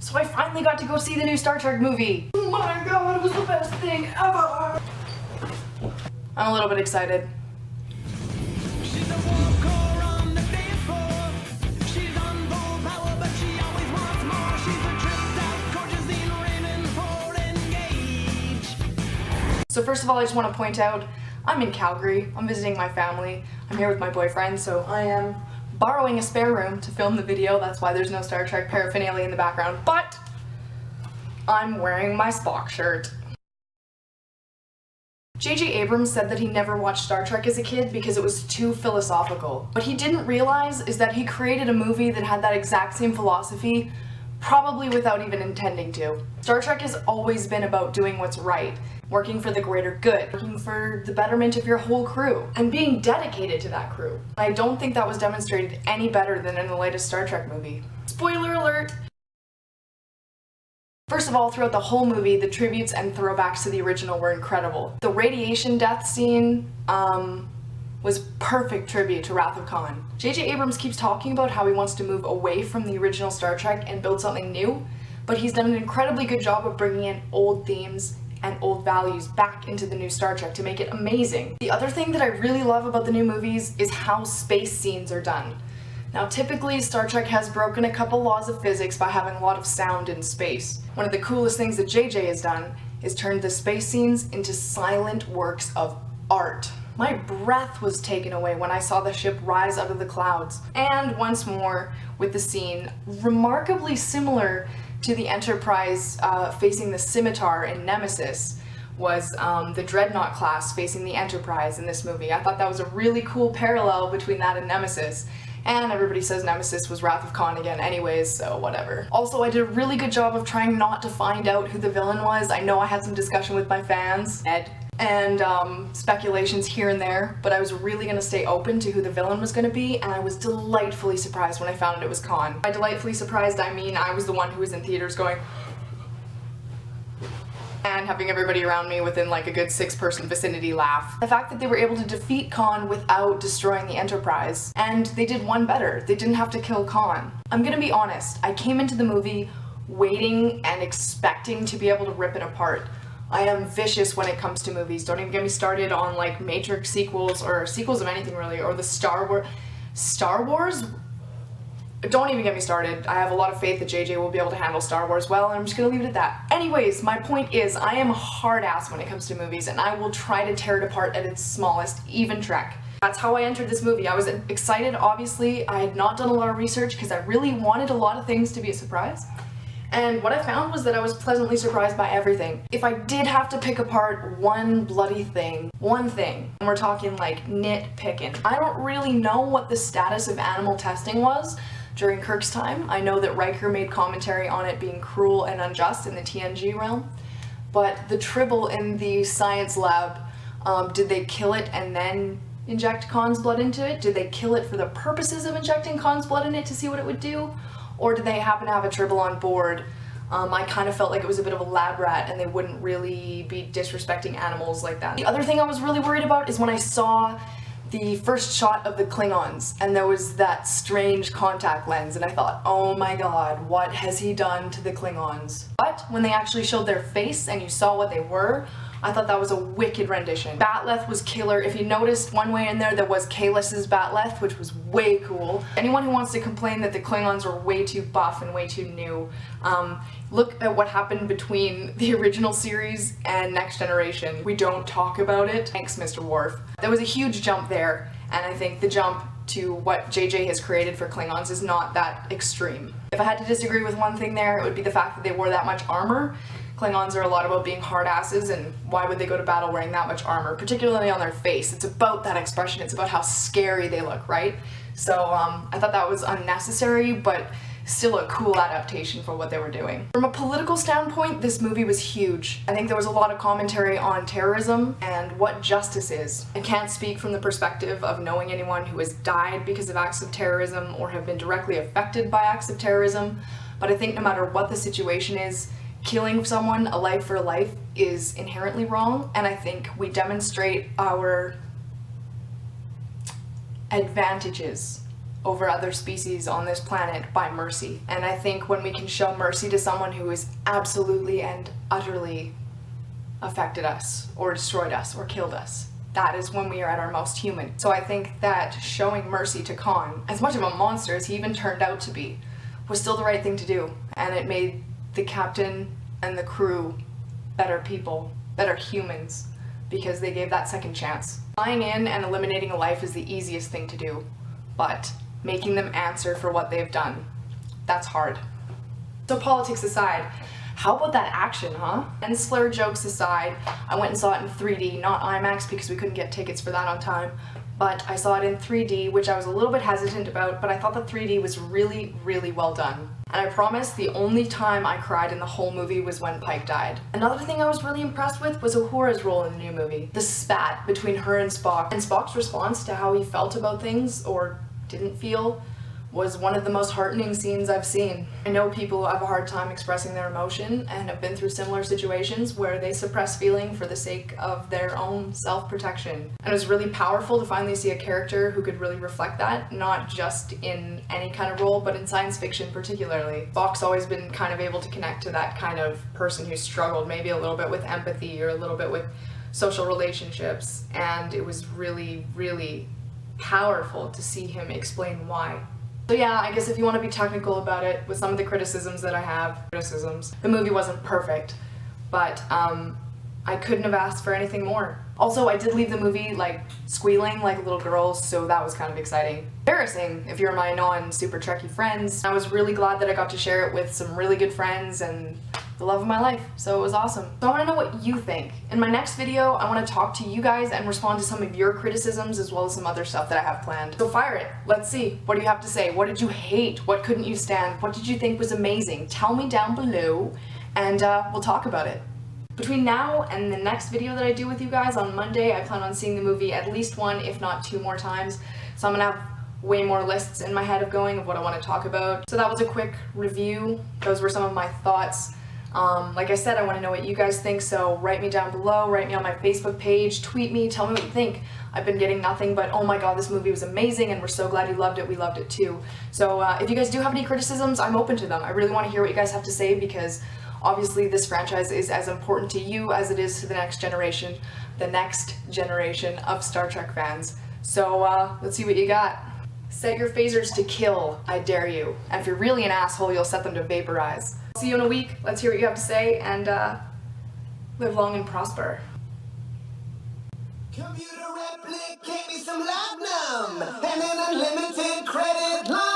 So I finally got to go see the new Star Trek movie. Oh my god, it was the best thing ever! I'm a little bit excited. She's a walker on the dance floor. She's on full power, but she always wants more. She's a tripped out, gorgeous Raven Ford engaged. So first of all, I just want to point out, I'm in Calgary. I'm visiting my family. I'm here with my boyfriend, so I am borrowing a spare room to film the video. That's why there's no Star Trek paraphernalia in the background, but I'm wearing my Spock shirt. J.J. Abrams said that he never watched Star Trek as a kid because it was too philosophical. What he didn't realize is that he created a movie that had that exact same philosophy, probably without even intending to. Star Trek has always been about doing what's right, working for the greater good, working for the betterment of your whole crew, and being dedicated to that crew. I don't think that was demonstrated any better than in the latest Star Trek movie. Spoiler alert! First of all, throughout the whole movie, the tributes and throwbacks to the original were incredible. The radiation death scene was perfect tribute to Wrath of Khan. J.J. Abrams keeps talking about how he wants to move away from the original Star Trek and build something new, but he's done an incredibly good job of bringing in old themes and old values back into the new Star Trek to make it amazing. The other thing that I really love about the new movies is how space scenes are done. Now typically Star Trek has broken a couple laws of physics by having a lot of sound in space. One of the coolest things that JJ has done is turned the space scenes into silent works of art. My breath was taken away when I saw the ship rise out of the clouds. And once more with the scene remarkably similar to the Enterprise facing the Scimitar in Nemesis was the Dreadnought class facing the Enterprise in this movie. I thought that was a really cool parallel between that and Nemesis. And everybody says Nemesis was Wrath of Khan again anyways, so whatever. Also, I did a really good job of trying not to find out who the villain was. I know I had some discussion with my fans, Ed, and speculations here and there, but I was really gonna stay open to who the villain was gonna be, and I was delightfully surprised when I found out it was Khan. By delightfully surprised, I mean I was the one who was in theaters going and having everybody around me within like a good 6-person vicinity laugh. The fact that they were able to defeat Khan without destroying the Enterprise, and they did one better. They didn't have to kill Khan. I'm gonna be honest, I came into the movie waiting and expecting to be able to rip it apart. I am vicious when it comes to movies. Don't even get me started on like Matrix sequels or sequels of anything really, or the Star Wars? Don't even get me started. I have a lot of faith that JJ will be able to handle Star Wars well, and I'm just gonna leave it at that. Anyways, my point is, I am a hard ass when it comes to movies, and I will try to tear it apart at its smallest, even Trek. That's how I entered this movie. I was excited, obviously. I had not done a lot of research because I really wanted a lot of things to be a surprise. And what I found was that I was pleasantly surprised by everything. If I did have to pick apart one bloody thing, one thing, and we're talking like nitpicking, I don't really know what the status of animal testing was during Kirk's time. I know that Riker made commentary on it being cruel and unjust in the TNG realm, but the Tribble in the science lab, did they kill it and then inject Khan's blood into it? Did they kill it for the purposes of injecting Khan's blood in it to see what it would do? Or did they happen to have a Tribble on board? I kind of felt like it was a bit of a lab rat and they wouldn't really be disrespecting animals like that. The other thing I was really worried about is when I saw the first shot of the Klingons and there was that strange contact lens, and I thought, oh my god, what has he done to the Klingons? But when they actually showed their face and you saw what they were, I thought that was a wicked rendition. Batleth was killer. If you noticed, one way in there was Kahless's Batleth, which was way cool. Anyone who wants to complain that the Klingons are way too buff and way too new, look at what happened between the original series and Next Generation. We don't talk about it. Thanks, Mr. Worf. There was a huge jump there, and I think the jump to what JJ has created for Klingons is not that extreme. If I had to disagree with one thing there, it would be the fact that they wore that much armor. Klingons are a lot about being hard asses, and why would they go to battle wearing that much armor, particularly on their face? It's about that expression, it's about how scary they look, right? So I thought that was unnecessary, but still a cool adaptation for what they were doing. From a political standpoint, this movie was huge. I think there was a lot of commentary on terrorism and what justice is. I can't speak from the perspective of knowing anyone who has died because of acts of terrorism or have been directly affected by acts of terrorism, but I think no matter what the situation is, killing someone, a life for a life, is inherently wrong, and I think we demonstrate our advantages over other species on this planet by mercy. And I think when we can show mercy to someone who has absolutely and utterly affected us or destroyed us or killed us, that is when we are at our most human. So I think that showing mercy to Khan, as much of a monster as he even turned out to be, was still the right thing to do. And it made the captain and the crew better people, better humans, because they gave that second chance. Flying in and eliminating a life is the easiest thing to do, but making them answer for what they've done, that's hard. So politics aside, how about that action, huh? And slur jokes aside, I went and saw it in 3D, not IMAX because we couldn't get tickets for that on time, but I saw it in 3D, which I was a little bit hesitant about, but I thought the 3D was really, really well done. And I promise the only time I cried in the whole movie was when Pike died. Another thing I was really impressed with was Uhura's role in the new movie. The spat between her and Spock's response to how he felt about things, or didn't feel, was one of the most heartening scenes I've seen. I know people have a hard time expressing their emotion and have been through similar situations where they suppress feeling for the sake of their own self-protection. And it was really powerful to finally see a character who could really reflect that, not just in any kind of role, but in science fiction particularly. Spock's always been kind of able to connect to that kind of person who struggled maybe a little bit with empathy or a little bit with social relationships, and it was really, really powerful to see him explain why. So yeah, I guess if you want to be technical about it, with some of the criticisms that I have, the movie wasn't perfect, but I couldn't have asked for anything more. Also, I did leave the movie like squealing like a little girl, so that was kind of exciting. Embarrassing if you're my non-super Trekkie friends. I was really glad that I got to share it with some really good friends and the love of my life, so it was awesome. So I want to know what you think. In my next video, I want to talk to you guys and respond to some of your criticisms as well as some other stuff that I have planned. So fire it. Let's see. What do you have to say? What did you hate? What couldn't you stand? What did you think was amazing? Tell me down below and we'll talk about it. Between now and the next video that I do with you guys on Monday, I plan on seeing the movie at least one, if not two more times. So I'm gonna have way more lists in my head of what I want to talk about. So that was a quick review. Those were some of my thoughts. Like I said, I want to know what you guys think, so write me down below, write me on my Facebook page, tweet me, tell me what you think. I've been getting nothing but, oh my god, this movie was amazing and we're so glad you loved it, we loved it too. So if you guys do have any criticisms, I'm open to them. I really want to hear what you guys have to say because obviously this franchise is as important to you as it is to the next generation of Star Trek fans. So let's see what you got. Set your phasers to kill, I dare you. And if you're really an asshole, you'll set them to vaporize. See you in a week. Let's hear what you have to say, and live long and prosper. Computer replicate me some latinum and an unlimited credit line.